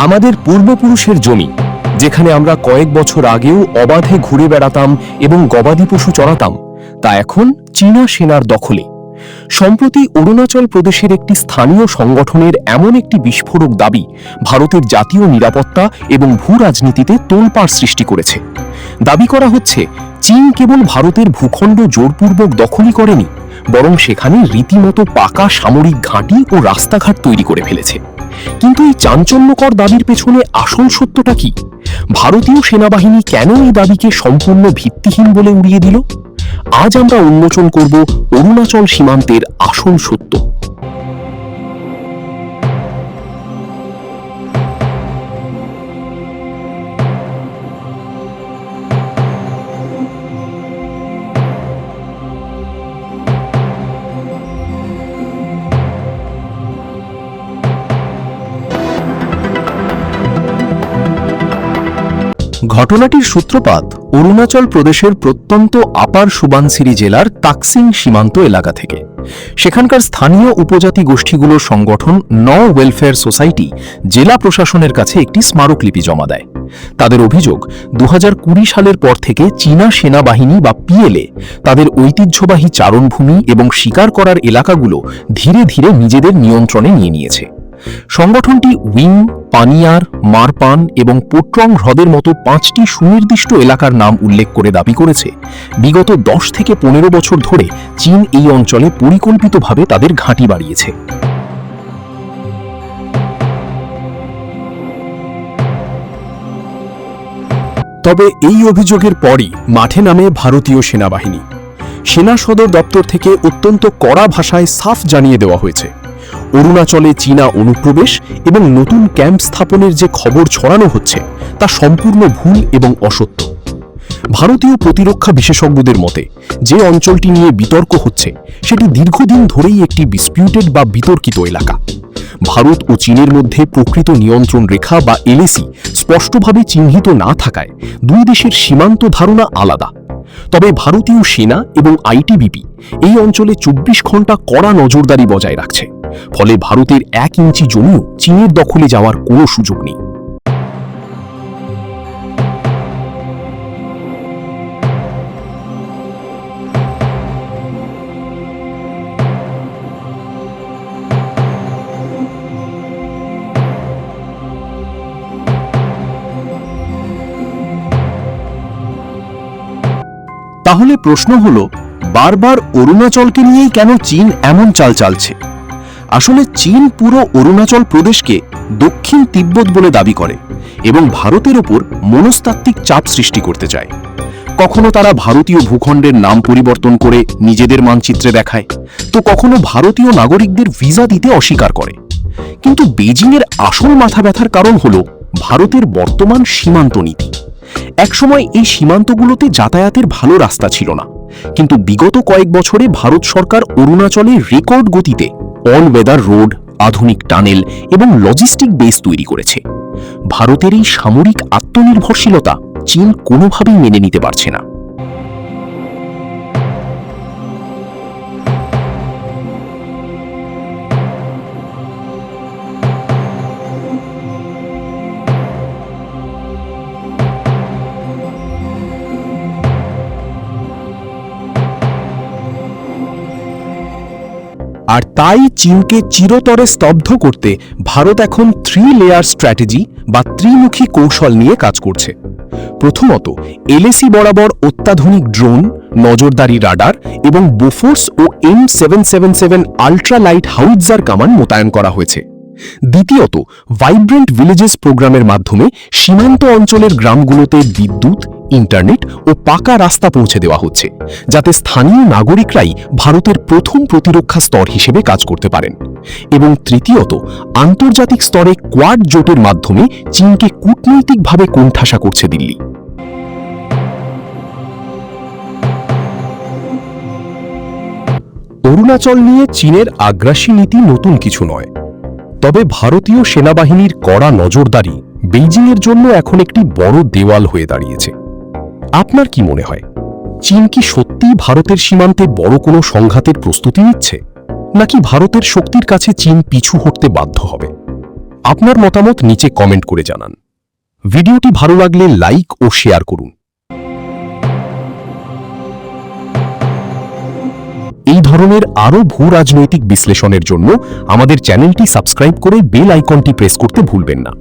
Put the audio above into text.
আমাদের পূর্বপুরুষের জমি, যেখানে আমরা কয়েক বছর আগেও অবাধে ঘুরে বেড়াতাম এবং গবাদি পশু চড়াতাম, তা এখন চীনা সেনার দখলে। সম্প্রতি অরুণাচল প্রদেশের একটি স্থানীয় সংগঠনের এমন একটি বিস্ফোরক দাবি ভারতের জাতীয় নিরাপত্তা এবং ভূ রাজনীতিতে তোলপাড় সৃষ্টি করেছে। দাবি করা হচ্ছে, চীন কেবল ভারতের ভূখণ্ড জোরপূর্বক দখলই করেনি, বরং সেখানে রীতিমতো পাকা সামরিক ঘাঁটি ও রাস্তাঘাট তৈরি করে ফেলেছে। কিন্তু এই চাঞ্চল্যকর দাবির পেছনে আসল সত্যটা কি? ভারতীয় সেনাবাহিনী কেন এই দাবিকে সম্পূর্ণ ভিত্তিহীন বলে উড়িয়ে দিল? আজ আমরা উন্মোচন করব অরুণাচল সীমান্তের আসল সত্য। ঘটনাটির সূত্রপাত অরুণাচল প্রদেশের প্রত্যন্ত আপার সুবানসিরি জেলার তাকসিং সীমান্ত এলাকা থেকে। সেখানকার স্থানীয় উপজাতি গোষ্ঠীগুলোর সংগঠন ওয়েলফেয়ার সোসাইটি জেলা প্রশাসনের কাছে একটি স্মারকলিপি জমা দেয়। তাদের অভিযোগ, 2020 সালের পর থেকে চীনা সেনাবাহিনী বা পিএলএ তাদের ঐতিহ্যবাহী চারণভূমি এবং শিকার করার এলাকাগুলো ধীরে ধীরে নিজেদের নিয়ন্ত্রণে নিয়ে নিয়েছে। সংগঠনটি উইং, পানিয়ার, মারপান এবং পোট্রং হ্রদের মতো 5টি সুনির্দিষ্ট এলাকার নাম উল্লেখ করে দাবি করেছে, বিগত 10 থেকে 15 বছর ধরে চীন এই অঞ্চলে পরিকল্পিতভাবে তাদের ঘাঁটি বাড়িয়েছে। তবে এই অভিযোগের পরই মাঠে নামে ভারতীয় সেনাবাহিনী। সেনা সদর দপ্তর থেকে অত্যন্ত কড়া ভাষায় সাফ জানিয়ে দেওয়া হয়েছে, অরুণাচলে চীনা অনুপ্রবেশ এবং নতুন ক্যাম্প স্থাপনের যে খবর ছড়ানো হচ্ছে তা সম্পূর্ণ ভুল এবং অসত্য। ভারতীয় প্রতিরক্ষা বিশেষজ্ঞদের মতে, যে অঞ্চলটি নিয়ে বিতর্ক হচ্ছে সেটি দীর্ঘদিন ধরেই একটি ডিসপিউটেড বা বিতর্কিত এলাকা। ভারত ও চীনের মধ্যে প্রকৃত নিয়ন্ত্রণ রেখা বা এলএসি স্পষ্টভাবে চিহ্নিত না থাকায় দুই দেশের সীমান্ত ধারণা আলাদা। তবে ভারতীয় সেনা এবং আইটিবিপি এই অঞ্চলে 24 ঘন্টা কড়া নজরদারি বজায় রাখছে, ফলে ভারতের 1 ইঞ্চি জমিও চীনের দখলে যাওয়ার কোনো সুযোগ নেই। তাহলে প্রশ্ন হলো, বারবার অরুণাচলকে নিয়েই কেন চীন এমন চাল চালছে? আসলে চীন পুরো অরুণাচল প্রদেশকে দক্ষিণ তিব্বত বলে দাবি করে এবং ভারতের ওপর মনস্তাত্ত্বিক চাপ সৃষ্টি করতে চায়। কখনো তারা ভারতীয় ভূখণ্ডের নাম পরিবর্তন করে নিজেদের মানচিত্রে দেখায়, তো কখনো ভারতীয় নাগরিকদের ভিসা দিতে অস্বীকার করে। কিন্তু বেজিংয়ের আসল মাথা ব্যথার কারণ হলো ভারতের বর্তমান সীমান্ত নীতি। একসময় এই সীমান্তগুলোতে যাতায়াতের ভালো রাস্তা ছিল না, কিন্তু বিগত কয়েক বছরে ভারত সরকার অরুণাচলে রেকর্ড গতিতে অল ওয়েদার রোড, আধুনিক টানেল এবং লজিস্টিক বেস তৈরি করেছে। ভারতের এই সামরিক আত্মনির্ভরশীলতা চীন কোনোভাবেই মেনে নিতে পারছে না। আর তাই চীনকে চিরতরে স্তব্ধ করতে ভারত এখন 3 লেয়ার স্ট্র্যাটেজি বা ত্রিমুখী কৌশল নিয়ে কাজ করছে। প্রথমত, এলএসি বরাবর অত্যাধুনিক ড্রোন, নজরদারি রাডার এবং বোফোর্স ও M777 আল্ট্রা লাইট হাউইটজার কামান মোতায়েন করা হয়েছে। দ্বিতীয়ত, ভাইব্রেন্ট ভিলেজেস প্রোগ্রামের মাধ্যমে সীমান্ত অঞ্চলের গ্রামগুলোতে বিদ্যুৎ, ইন্টারনেট ও পাকা রাস্তা পৌঁছে দেওয়া হচ্ছে, যাতে স্থানীয় নাগরিকরাই ভারতের প্রথম প্রতিরক্ষা স্তর হিসেবে কাজ করতে পারেন। এবং তৃতীয়ত, আন্তর্জাতিক স্তরে কোয়াড জোটের মাধ্যমে চীনকে কূটনৈতিকভাবে কোণঠাসা করছে দিল্লি। অরুণাচল নিয়ে চীনের আগ্রাসী নীতি নতুন কিছু নয়, তবে ভারতীয় সেনাবাহিনীর কড়া নজরদারি বেইজিংয়ের জন্য এখন একটি বড় দেওয়াল হয়ে দাঁড়িয়েছে। আপনার কি মনে হয়, চীন কি সত্যিই ভারতের সীমান্তে বড় কোনো সংঘাতের প্রস্তুতি নিচ্ছে, নাকি ভারতের শক্তির কাছে চীন পিছু হটতে বাধ্য হবে? আপনার মতামত নিচে কমেন্ট করে জানান। ভিডিওটি ভালো লাগলে লাইক ও শেয়ার করুন। এই ধরনের আরও ভূ রাজনৈতিক বিশ্লেষণের জন্য আমাদের চ্যানেলটি সাবস্ক্রাইব করে বেল আইকনটি প্রেস করতে ভুলবেন না।